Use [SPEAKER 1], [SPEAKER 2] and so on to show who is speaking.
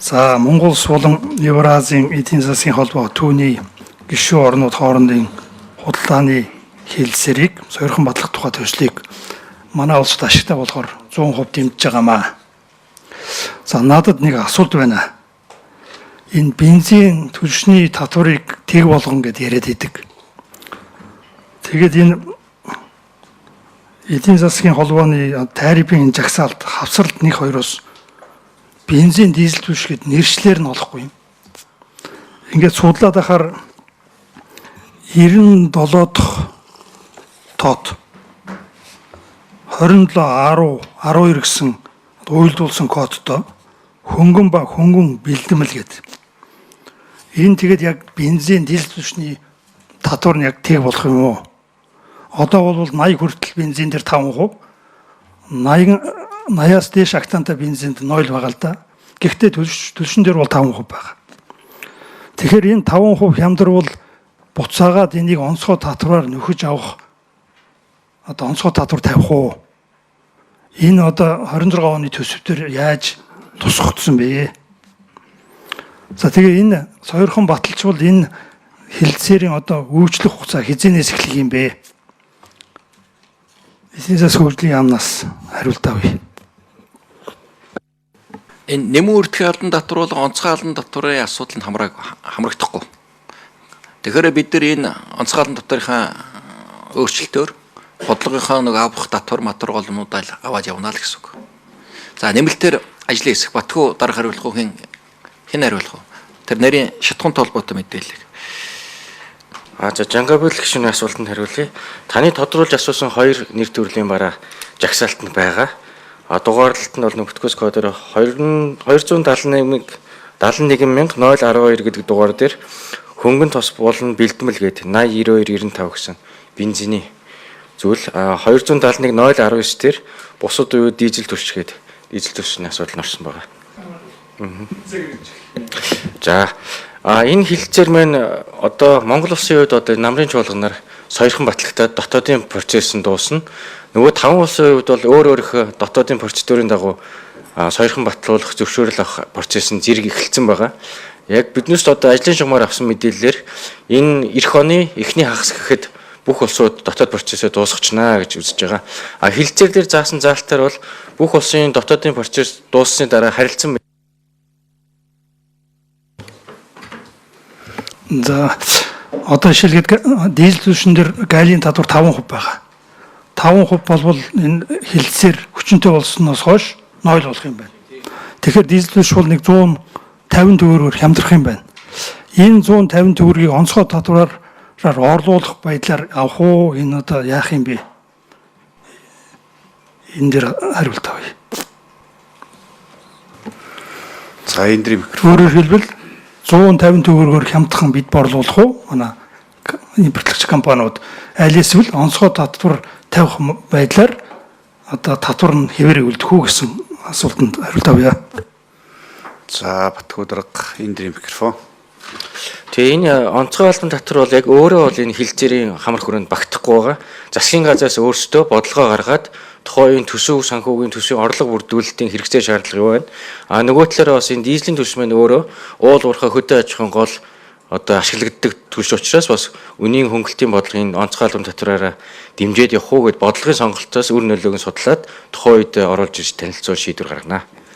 [SPEAKER 1] За Монгол улс болон Евразийн эдийн засгийн холбоо түүний гишүүн орнууд хоорондын худалдааны хэлэлцээрийг сойрхон батлах тухай төслийг манай улсад ашигтай болохоор 100% дэмжиж байгаамаа. За надад нэг асуулт байна. Энэ бензин түлшний татварыг тэг болгон гэдээ яриад идэг. Тэгээд энэ эдийн засгийн холбооны тарифын жагсаалт хавсралт 1-2-оос бензин дизель түлшгэд нэршлэр нь олохгүй юм. Ингээд судлаад ахаар 97 дахь тоод 27 10 12 гэсэн уйлдуулсан кодтой хөнгөн ба хөнгөн бэлдэмэл гэдэг. Энэ тэгээд яг бензин дизель түлшний татвар нь яг тэг болох юм уу? Одоо бол 80 хүртэл бензин дээр 5%, 80-аас дээш октантай бензинд 0 байгаа л да. Гэхдээ түлшин дээр бол 5% байгаа. Тэгэхээр энэ 5% хямдар бол буцаагаад энийг онцгой татвараар нөхөж авах одоо онцгой татвар тавих уу? Энэ одоо 26 оны төсөвтөр яаж тусгагдсан бэ? За тэгээ энэ сойрхон баталчвал энэ хэлэлцээрийн одоо үйлчлэх хугацаа хизэнээс эхлэх юм бэ? Эдийн засгийн хөгжлийн яамнаас хариулт авъя.
[SPEAKER 2] Энэ нэмэн үрдэх албан татвар бол онцгой албан татварын асуудал нь хамрагдахгүй. Тэгэхээр бид нар энэ онцгой албан татварынхаа өөрчлөлтөөр бодлогынхаа нэг авах татвар голомнуудаа аваад явна л гэсэн үг. За нэмэлтээр ажлын хэсэг Батхүү дарга хариулах уу хэн хариулах уу? Тэр нарийн шатхуун толботой мэдээлэл.
[SPEAKER 3] За Жангабил гишүүний асуултанд хариулъя. Таны тодруулж асуусан 2 нэр төрлийн бараа жагсаалтанд байгаа. Дугаарлалт нь бол нөхцөл кодоор 271,012 гэдэг дугаар дээр хөнгөн тос болон бэлдмэл гээд 809295 гэсэн бензиний зүйл 271,019 дээр бусад үе дизель түлшгээд дизель түлшний асуудал нь орсон байгаа. За энэ хэлэлцээр маань одоо Монгол улсын хувьд одоо намрын чуулганаар сойрхон батлагтаад дотоодын процесс нь дуусна. Нөгөө 5 улсын хувьд бол өөр дотоодын процедурын дагуу сойрхон батлуулах, зөвшөөрөл авах процесс нь зэрэг эхэлсэн байгаа. Яг биднээс одоо ажлын шугамар авсан мэдээллээр энэ эх оны эхний хагас гэхэд бүх улсууд дотоод процессыг дуусгачнаа гэж үзэж байгаа. Хэлэлцээр дээр заасан заалтаар бол бүх улсын дотоодын процесс дууссаны дараа харилцан.
[SPEAKER 1] За одоо жишээлгээд дизель түлшин дээр галийн татвар 5% байгаа. 5% болвол энэ хэлэлцээр хүчинтэй болсноос хойш 0 болох юм байна. Тэгэхээр дизель түлш бол нэг 150 төгрөгөөр хямдрах юм байна. Энэ 150 төгрөгийг онцгой татвараар орлуулах байдлаар авах уу? Энэ одоо яах юм бэ? Энэ дээр хариулт авъя.
[SPEAKER 4] За энэ дрим микрофон.
[SPEAKER 1] Өөрөөр хэлбэл 150 төгрөгөөр хямдхан бид борлуулах уу? Манай импортлогч компаниуд аль эсвэл онцгой татвар тавих байдлаар одоо татвар нь хэвээр үлдэх үү гэсэн асуултанд хариулт авъя.
[SPEAKER 4] За Батхүү дарга энэ дрим микрофон.
[SPEAKER 3] Тэгээ энэ онцгой албан татвар бол яг өөрөө бол энэ хэлэлцээрийн хамар хүрээнд багтахгүй байгаа. Засгийн газраас өөрсдөө бодлогоо гаргаад тухайн төсөв санхүүгийн төсвийн орлого бүрдүүлэлтийн хэрэгцээ шаардлага юу байна? Нөгөө талаараа бас энэ дизелийн түлш маань өөрөө уул уурхай хөдөө аж ахуйн гол одоо ашиглагддаг түлш учраас бас үнийн хөнгөлтийн бодлогын онцгой албан татвараараа дэмжиж явах уу гэд бодлогын сонголтоос үр нөлөөг нь судлаад тухайн үед оруулж ирж танилцуул шийдвэр гаргана.